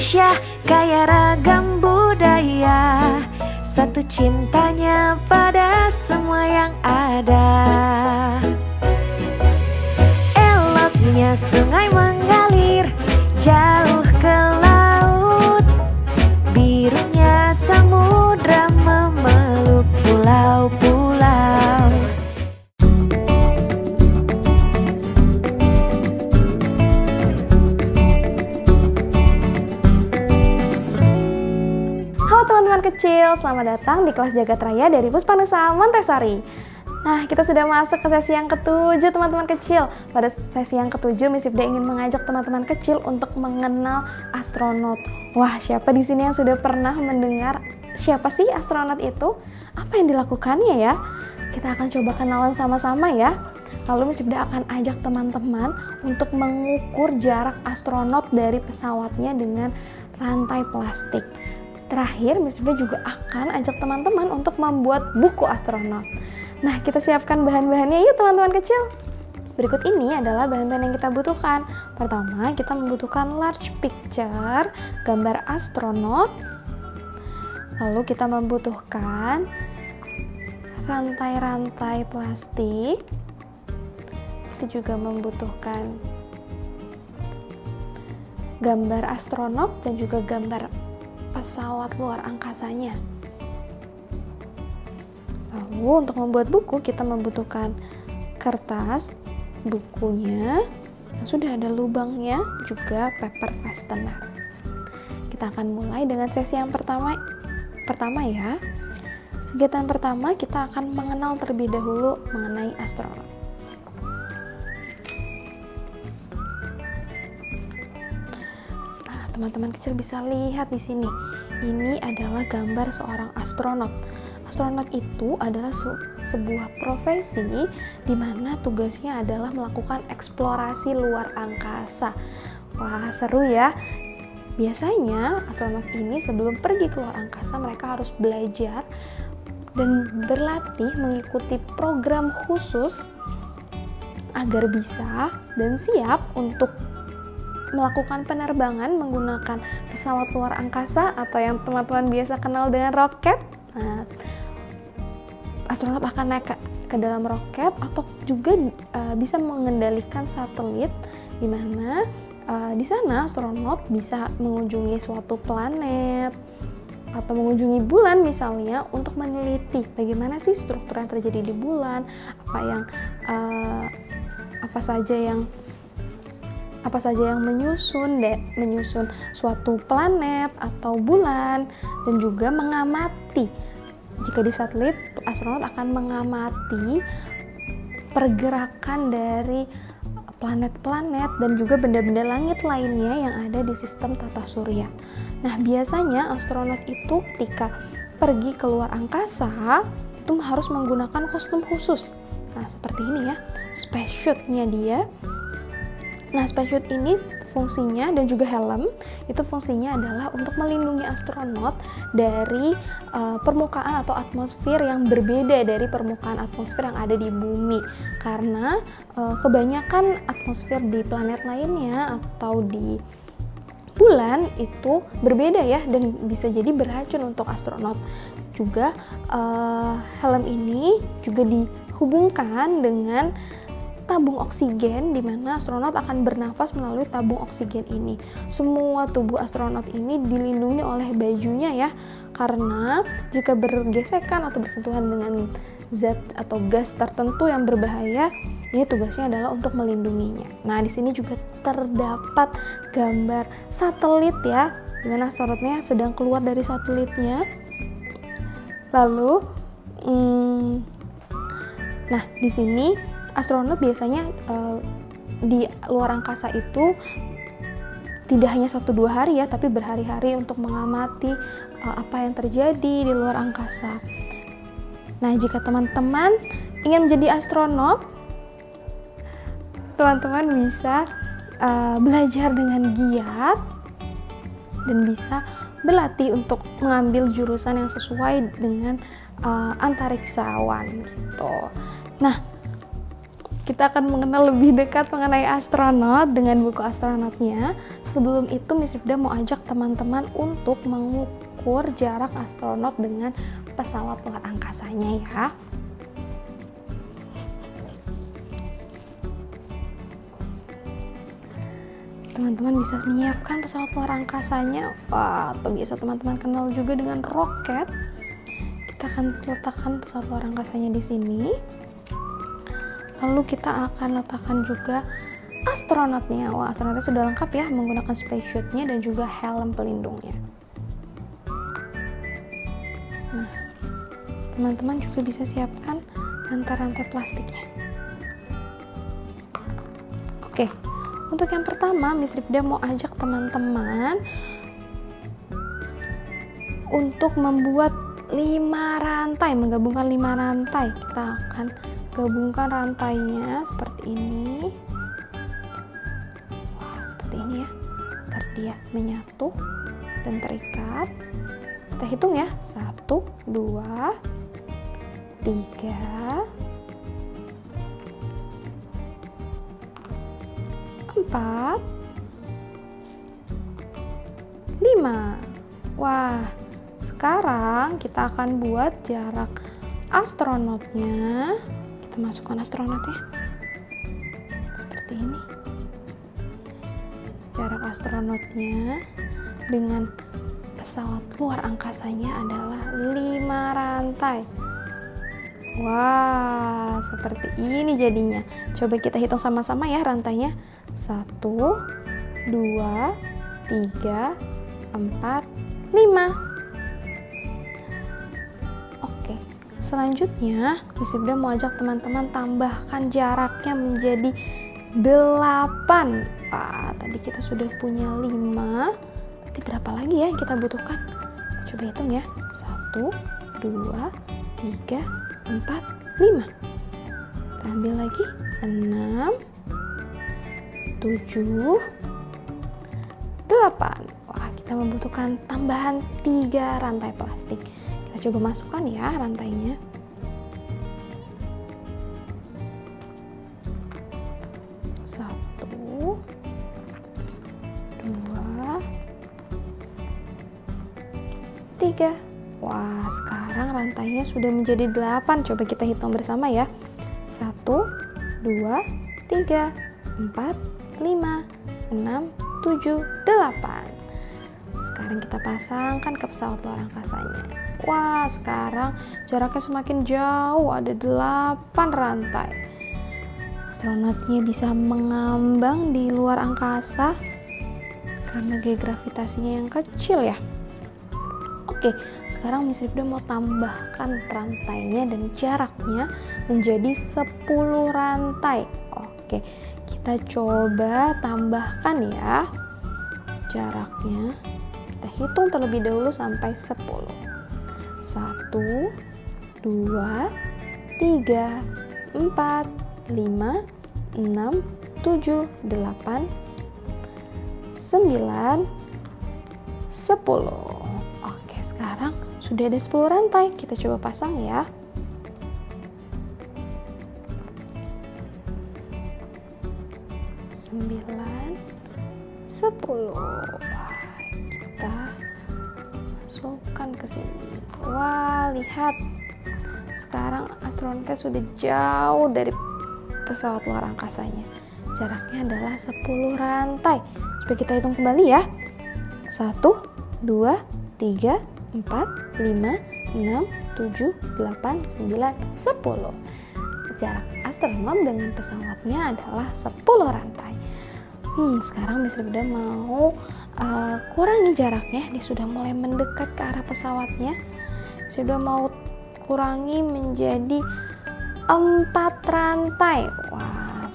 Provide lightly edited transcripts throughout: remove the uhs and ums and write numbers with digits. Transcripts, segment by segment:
Indonesia kaya ragam budaya, satu cintanya pada semua yang ada. Eloknya sungai mengalir jauh ke laut, birunya samudra memeluk pulau-pulau. Halo teman-teman kecil, selamat datang di kelas Jagat Raya dari Puspanusa Montessori. Nah, kita sudah masuk ke sesi yang ketujuh teman-teman kecil. Pada sesi yang ketujuh, Miss Ibda ingin mengajak teman-teman kecil untuk mengenal astronot. Wah, siapa di sini yang sudah pernah mendengar siapa sih astronot itu? Apa yang dilakukannya ya? Kita akan coba kenalan sama-sama ya. Lalu Miss Ibda akan ajak teman-teman untuk mengukur jarak astronot dari pesawatnya dengan rantai plastik. Terakhir, Miss Ibda juga akan ajak teman-teman untuk membuat buku astronot. Nah, kita siapkan bahan-bahannya yuk teman-teman kecil. Berikut ini adalah bahan-bahan yang kita butuhkan. Pertama, kita membutuhkan large picture, gambar astronot. Lalu kita membutuhkan rantai-rantai plastik. Kita juga membutuhkan gambar astronot dan juga gambar pesawat luar angkasanya. Lalu untuk membuat buku kita membutuhkan kertas bukunya, sudah ada lubangnya, juga paper fastener. Kita akan mulai dengan sesi yang pertama ya. Kegiatan pertama kita akan mengenal terlebih dahulu mengenai astronot. Teman-teman kecil bisa lihat di sini. Ini adalah gambar seorang astronot. Astronot itu adalah sebuah profesi di mana tugasnya adalah melakukan eksplorasi luar angkasa. Wah, seru ya. Biasanya astronot ini sebelum pergi ke luar angkasa mereka harus belajar dan berlatih mengikuti program khusus agar bisa dan siap untuk melakukan penerbangan menggunakan pesawat luar angkasa atau yang teman-teman biasa kenal dengan roket. Nah, astronot akan naik ke dalam roket atau juga bisa mengendalikan satelit, di mana di sana astronot bisa mengunjungi suatu planet atau mengunjungi bulan misalnya untuk meneliti bagaimana sih struktur yang terjadi di bulan, apa saja yang menyusun suatu planet atau bulan, dan juga mengamati. Jika di satelit, astronot akan mengamati pergerakan dari planet-planet dan juga benda-benda langit lainnya yang ada di sistem tata surya. Nah, biasanya astronot itu ketika pergi ke luar angkasa itu harus menggunakan kostum khusus. Nah, seperti ini ya, spacesuit-nya dia. Nah, spacesuit ini fungsinya dan juga helm itu fungsinya adalah untuk melindungi astronot dari permukaan atau atmosfer yang berbeda dari permukaan atmosfer yang ada di bumi, karena kebanyakan atmosfer di planet lainnya atau di bulan itu berbeda ya, dan bisa jadi beracun untuk astronot. Juga helm ini juga dihubungkan dengan tabung oksigen, di mana astronot akan bernafas melalui tabung oksigen ini. Semua tubuh astronot ini dilindungi oleh bajunya ya, karena jika bergesekan atau bersentuhan dengan zat atau gas tertentu yang berbahaya, ini tugasnya adalah untuk melindunginya. Nah, di sini juga terdapat gambar satelit ya, di mana astronotnya sedang keluar dari satelitnya. Lalu, nah di sini astronot biasanya di luar angkasa itu tidak hanya 1-2 hari ya, tapi berhari-hari untuk mengamati apa yang terjadi di luar angkasa. Nah, jika teman-teman ingin menjadi astronot, teman-teman bisa belajar dengan giat dan bisa berlatih untuk mengambil jurusan yang sesuai dengan antariksawan gitu. Nah, kita akan mengenal lebih dekat mengenai astronot dengan buku astronotnya. Sebelum itu Miss Rifda mau ajak teman-teman untuk mengukur jarak astronot dengan pesawat luar angkasanya ya. Teman-teman bisa menyiapkan pesawat luar angkasanya, atau biasa teman-teman kenal juga dengan roket. Kita akan letakkan pesawat luar angkasanya di sini. Lalu kita akan letakkan juga astronotnya. Wah, astronotnya sudah lengkap ya, menggunakan spacesuitnya dan juga helm pelindungnya. Nah, teman-teman juga bisa siapkan rantai-rantai plastiknya. Oke. Untuk yang pertama, Miss Rifda mau ajak teman-teman untuk membuat 5 rantai, menggabungkan 5 rantai. Kita akan gabungkan rantainya seperti ini. Wah, seperti ini ya, agar dia menyatu dan terikat. Kita hitung ya, 1, 2, 3, 4, 5. Wah, sekarang kita akan buat jarak astronotnya. Kita masukkan astronotnya seperti ini. Jarak astronotnya dengan pesawat luar angkasanya adalah 5 rantai. Wah, seperti ini jadinya. Coba kita hitung sama-sama ya rantainya. 1, 2, 3, 4, 5. Oke, selanjutnya Miss Rifda mau ajak teman-teman tambahkan jaraknya menjadi 8. Tadi kita sudah punya 5. Berarti berapa lagi ya yang kita butuhkan? Coba hitung ya. 1, 2, 3, 4, 5. Kita ambil lagi 6, 7, 8. Wah, kita membutuhkan tambahan 3 rantai plastik. Kita coba masukkan ya rantainya. Satu, 2, 3. Wah, sekarang rantainya sudah menjadi 8. Coba kita hitung bersama ya. 1, 2, 3, 4, 5, 6, 7, 8. Sekarang kita pasangkan ke pesawat luar angkasanya. Wah, sekarang jaraknya semakin jauh, ada 8 rantai. Astronotnya bisa mengambang di luar angkasa karena gaya gravitasinya yang kecil ya. Oke, sekarang Miss Rifda mau tambahkan rantainya dan jaraknya menjadi 10 rantai. Oke, kita coba tambahkan ya jaraknya. Kita hitung terlebih dahulu sampai 10. 1, 2, 3, 4, 5, 6, 7, 8, 9, 10. Oke, sekarang sudah ada 10 rantai. Kita coba pasang ya. Sembilan, 10. Wah, kita masukkan ke sini. Wah, lihat. Sekarang astronotnya sudah jauh dari pesawat luar angkasanya. Jaraknya adalah 10 rantai. Coba kita hitung kembali ya. 1, 2, 3, 4, 5, 6, 7, 8, 9, 10. Jarak astronot dengan pesawatnya adalah 10 rantai. Sekarang Miss Rifda mau kurangi jaraknya. Dia sudah mulai mendekat ke arah pesawatnya. Miss Rifda mau kurangi menjadi 4 rantai. Wah,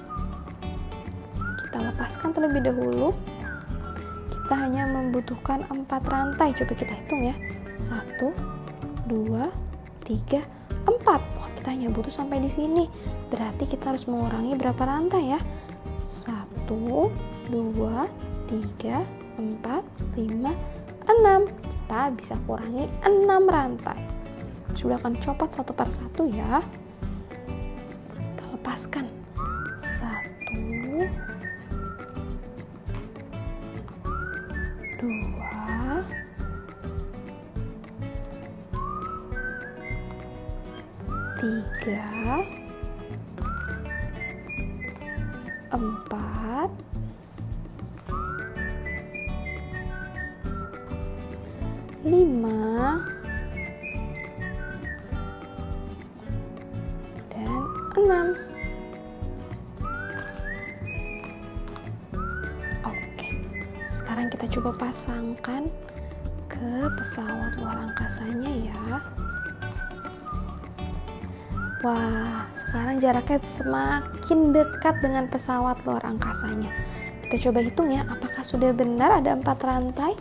kita lepaskan terlebih dahulu. Kita hanya membutuhkan 4 rantai. Coba kita hitung ya. 1, 2, 3, 4. Wah, kita hanya butuh sampai di sini. Berarti kita harus mengurangi berapa rantai ya? 1, 2, 3, 4, 5, 6. Kita bisa kurangi 6 rantai. Sudah akan copot satu per satu ya. Kita lepaskan. dua, tiga, empat, lima, dan enam. Oke, sekarang kita coba pasangkan ke pesawat luar angkasanya ya. Wah, sekarang jaraknya semakin dekat dengan pesawat luar angkasanya. Kita coba hitung ya, apakah sudah benar ada 4 rantai?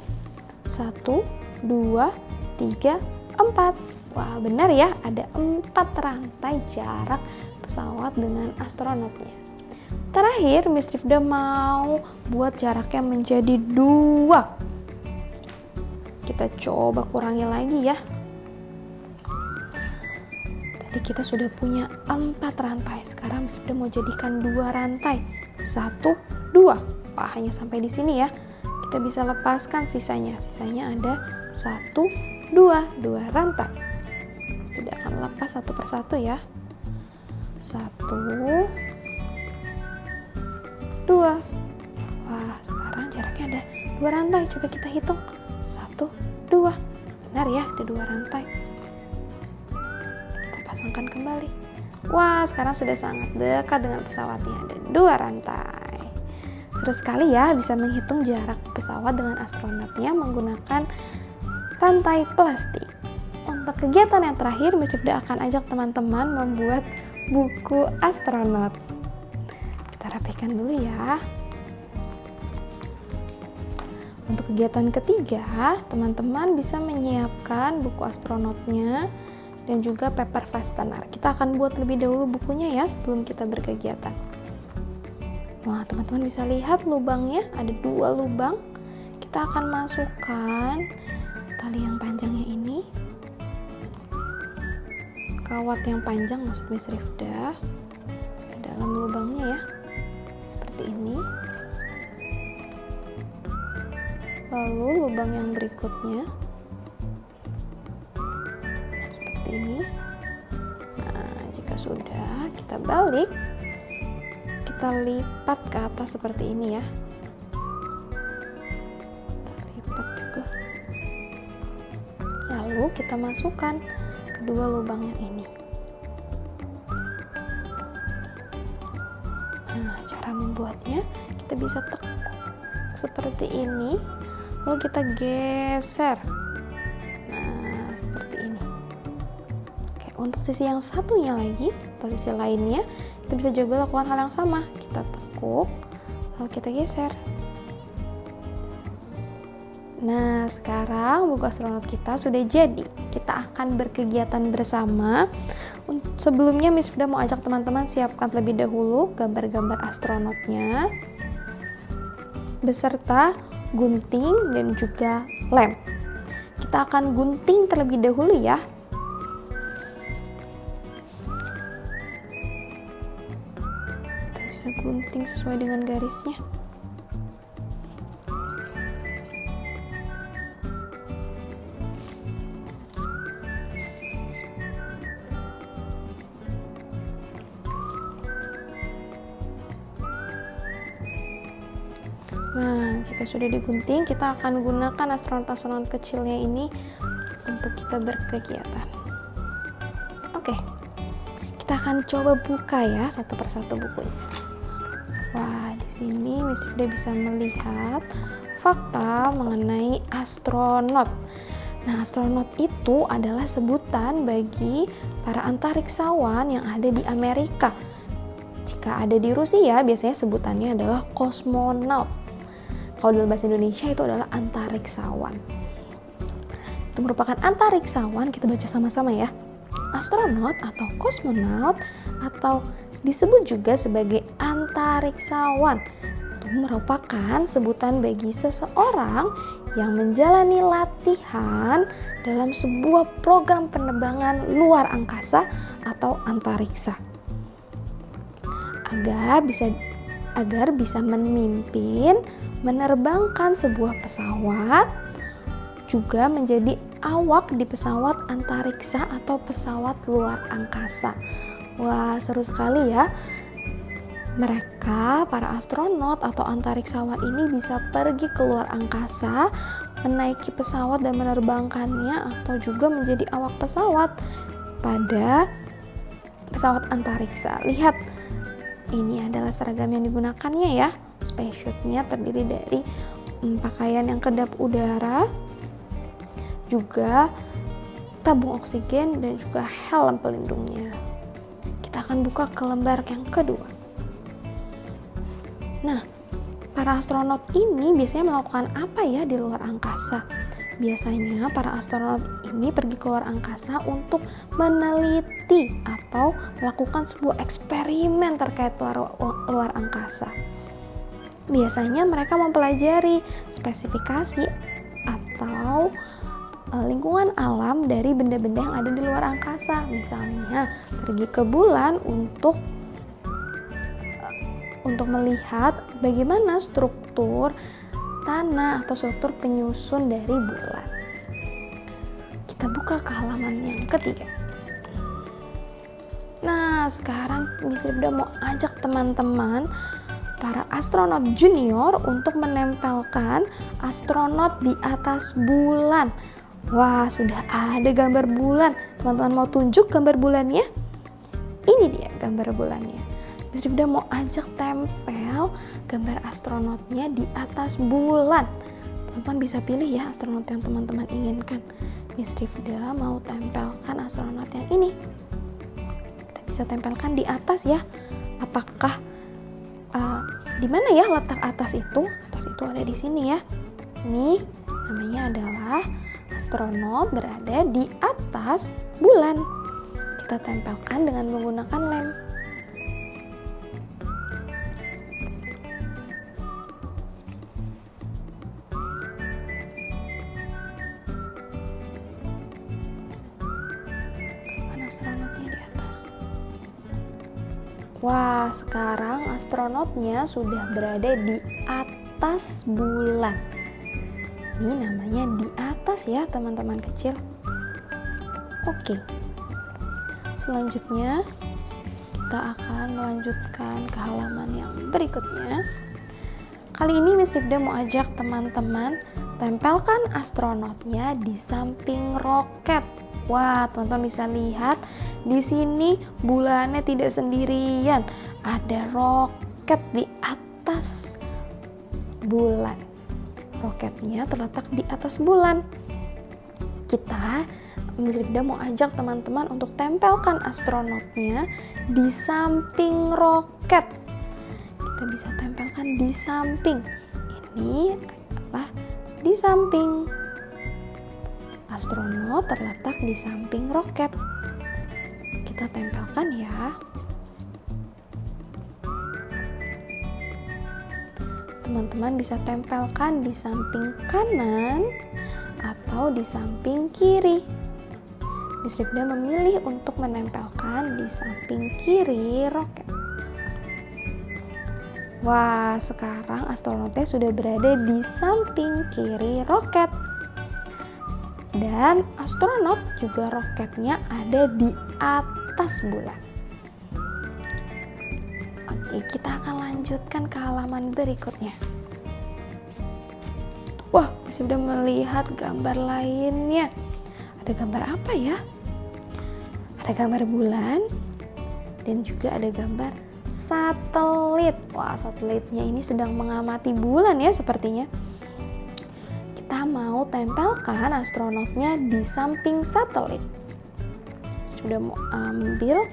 1, 2, 3, 4. Wah, benar ya, ada 4 rantai jarak pesawat dengan astronotnya. Terakhir, Miss Rifda mau buat jaraknya menjadi 2. Kita coba kurangi lagi ya. Tadi kita sudah punya 4 rantai, sekarang Miss Rifda mau jadikan 2 rantai. 1, 2. Wah, hanya sampai di sini ya. Kita bisa lepaskan sisanya. Sisanya ada 1, 2 rantai. Sudah akan lepas satu persatu ya. 1, 2. Wah, sekarang jaraknya ada 2 rantai. Coba kita hitung. 1, 2. Benar ya, ada 2 rantai. Kita pasangkan kembali. Wah, sekarang sudah sangat dekat dengan pesawatnya. Ada 2 rantai. Seru sekali ya bisa menghitung jarak pesawat dengan astronotnya menggunakan rantai plastik. Untuk kegiatan yang terakhir, Miss Rifda akan ajak teman-teman membuat buku astronot. Kita rapikan dulu ya. Untuk kegiatan ketiga, teman-teman bisa menyiapkan buku astronotnya dan juga paper fastener. Kita akan buat lebih dahulu bukunya ya sebelum kita berkegiatan. Wah, teman-teman bisa lihat lubangnya, ada 2 lubang. Kita akan masukkan tali yang panjangnya ini, kawat yang panjang maksud Miss Rifda, ke dalam lubangnya ya, seperti ini. Lalu lubang yang berikutnya seperti ini. Nah, jika sudah, kita balik, kita lipat ke atas seperti ini ya. Kita lipat juga. Lalu kita masukkan kedua lubang yang ini. Nah, cara membuatnya kita bisa tekuk seperti ini, lalu kita geser. Nah, seperti ini. Oke, untuk sisi yang satunya lagi, atau sisi lainnya, kita bisa juga lakukan hal yang sama. Kita tekuk, lalu kita geser. Nah, sekarang buku astronot kita sudah jadi. Kita akan berkegiatan bersama. Sebelumnya Miss Rifda mau ajak teman-teman siapkan terlebih dahulu gambar-gambar astronotnya beserta gunting dan juga lem. Kita akan gunting terlebih dahulu ya. Kita bisa gunting sesuai dengan garisnya. Nah, jika sudah digunting, kita akan gunakan astronot-astronot kecilnya ini untuk kita berkegiatan. Oke, kita akan coba buka ya satu persatu bukunya. Wah, di sini Miss Rifda bisa melihat fakta mengenai astronot. Nah, astronot itu adalah sebutan bagi para antariksawan yang ada di Amerika. Jika ada di Rusia, biasanya sebutannya adalah kosmonaut. Kalau dalam bahasa Indonesia itu adalah antariksawan. Itu merupakan antariksawan, kita baca sama-sama ya. Astronot atau kosmonaut atau disebut juga sebagai antariksawan. Itu merupakan sebutan bagi seseorang yang menjalani latihan dalam sebuah program penerbangan luar angkasa atau antariksa. Agar bisa agar bisa memimpin, menerbangkan sebuah pesawat, juga menjadi awak di pesawat antariksa atau pesawat luar angkasa. Wah, seru sekali ya. Mereka, para astronot atau antariksawan ini bisa pergi ke luar angkasa, menaiki pesawat dan menerbangkannya, atau juga menjadi awak pesawat pada pesawat antariksa. Lihat, ini adalah seragam yang digunakannya ya. Spacesuitnya terdiri dari pakaian yang kedap udara, juga tabung oksigen, dan juga helm pelindungnya. Kita akan buka ke lembar yang kedua. Nah, para astronot ini biasanya melakukan apa ya di luar angkasa? Biasanya para astronot ini pergi ke luar angkasa untuk meneliti atau melakukan sebuah eksperimen terkait luar angkasa. Biasanya mereka mempelajari spesifikasi atau lingkungan alam dari benda-benda yang ada di luar angkasa. Misalnya pergi ke bulan untuk melihat bagaimana struktur tanah atau struktur penyusun dari bulan. Kita buka ke halaman yang ketiga. Nah, sekarang Miss Rifda mau ajak teman-teman para astronot junior untuk menempelkan astronot di atas bulan. Wah, sudah ada gambar bulan. Teman-teman mau tunjuk gambar bulannya? Ini dia gambar bulannya. Miss Rifda mau ajak tempel gambar astronotnya di atas bulan. Teman-teman bisa pilih ya astronot yang teman-teman inginkan. Miss Rifda mau tempelkan astronot yang ini. Kita bisa tempelkan di atas ya. Apakah di mana ya letak atas itu? Atas itu ada di sini ya. Ini namanya adalah astronot berada di atas bulan. Kita tempelkan dengan menggunakan lem. Astronotnya di atas. Wah, sekarang astronotnya sudah berada di atas bulan. Ini namanya di atas ya teman-teman kecil. Oke, selanjutnya kita akan melanjutkan ke halaman yang berikutnya. Kali ini Miss Rifda mau ajak teman-teman tempelkan astronotnya di samping roket. Wah, teman-teman bisa lihat di sini bulannya tidak sendirian. Ada roket di atas bulan. Roketnya terletak di atas bulan. Miss Rifda mau ajak teman-teman untuk tempelkan astronotnya di samping roket. Kita bisa tempelkan di samping. Ini adalah di samping. Astronot terletak di samping roket. Kita tempelkan ya. Teman-teman bisa tempelkan di samping kanan atau di samping kiri. Miss Rifda memilih untuk menempelkan di samping kiri roket. Wah, sekarang astronotnya sudah berada di samping kiri roket. Dan astronot juga roketnya ada di atas bulan. Oke, kita akan lanjutkan ke halaman berikutnya. Wah, bisa udah melihat gambar lainnya. Ada gambar apa ya? Ada gambar bulan dan juga ada gambar satelit. Wah, satelitnya ini sedang mengamati bulan ya sepertinya. Kita mau tempelkan astronotnya di samping satelit. Sudah mau ambil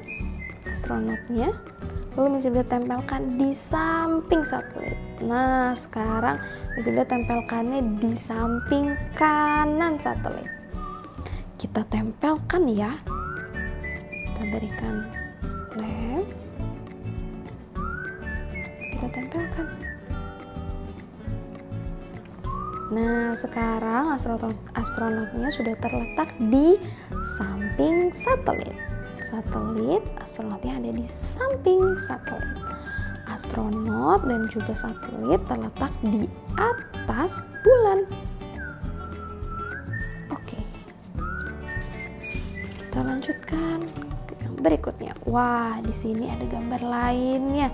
astronotnya, lalu Miss Rifda tempelkan di samping satelit. Nah, sekarang Miss Rifda tempelkannya di samping kanan satelit. Kita tempelkan ya. Kita berikan lem. Kita tempelkan. Nah, sekarang astronotnya sudah terletak di samping satelit. Astronotnya ada di samping satelit. astronot dan juga satelit terletak di atas bulan. Oke. Kita lanjutkan ke yang berikutnya. Wah, di sini ada gambar lainnya.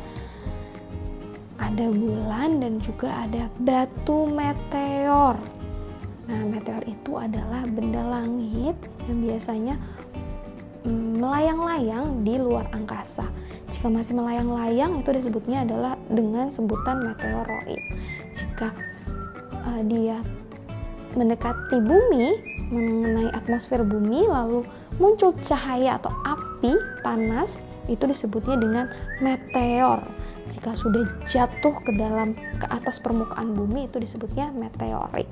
Ada bulan dan juga ada batu meteor. Nah, meteor itu adalah benda langit yang biasanya melayang-layang di luar angkasa. Jika masih melayang-layang itu disebutnya adalah dengan sebutan meteoroid. Jika dia mendekati bumi, mengenai atmosfer bumi, lalu muncul cahaya atau api panas, itu disebutnya dengan meteor. Jika sudah jatuh ke atas permukaan bumi, itu disebutnya meteorit.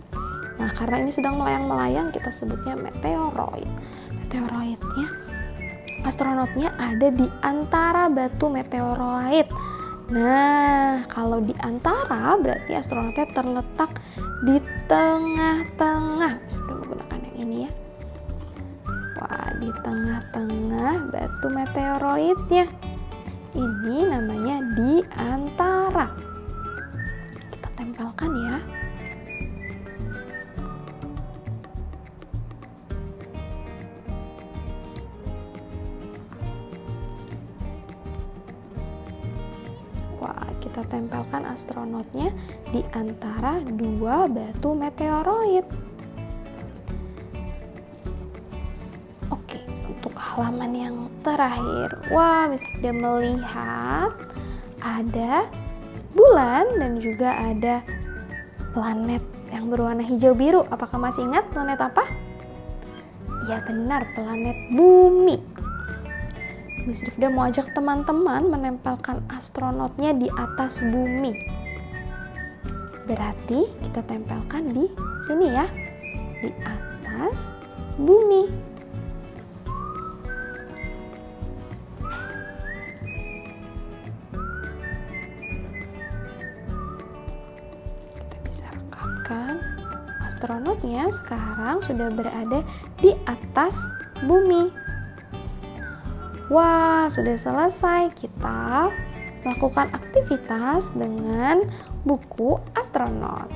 Nah, karena ini sedang melayang-melayang, kita sebutnya meteoroid. Meteoroidnya, astronotnya ada di antara batu meteoroid. Nah, kalau di antara berarti astronotnya terletak di tengah-tengah. Bisa menggunakan yang ini ya. Wah, di tengah-tengah batu meteoroidnya. Ini namanya di antara. Kita tempelkan ya. Wah, kita tempelkan astronotnya di antara dua batu meteoroid. Oke, untuk halaman yang terakhir, wah, bisa dia melihat ada bulan dan juga ada planet yang berwarna hijau biru. Apakah masih ingat planet apa? Ya benar, planet bumi. Miss Rifda mau ajak teman-teman menempelkan astronotnya di atas bumi. Berarti kita tempelkan di sini ya, di atas bumi. Astronotnya sekarang sudah berada di atas bumi. Wah, sudah selesai kita melakukan aktivitas dengan buku astronot.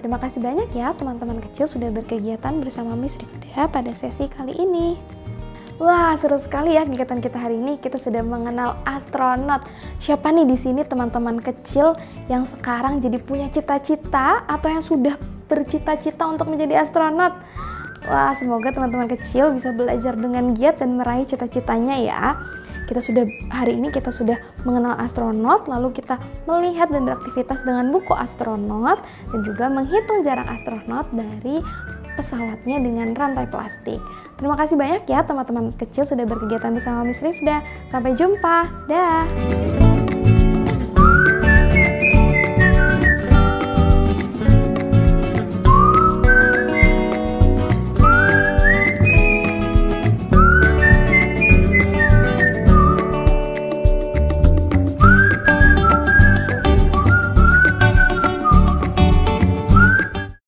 Terima kasih banyak ya teman-teman kecil sudah berkegiatan bersama Miss Rifda pada sesi kali ini. Wah, seru sekali ya kegiatan kita hari ini. Kita sudah mengenal astronot. Siapa nih di sini teman-teman kecil yang sekarang jadi punya cita-cita atau yang sudah bercita-cita untuk menjadi astronot? Wah, semoga teman-teman kecil bisa belajar dengan giat dan meraih cita-citanya ya. Hari ini kita sudah mengenal astronot, lalu kita melihat dan beraktivitas dengan buku astronot dan juga menghitung jarak astronot dari pesawatnya dengan rantai plastik. Terima kasih banyak ya teman-teman kecil sudah berkegiatan bersama Miss Rifda. Sampai jumpa. Dah.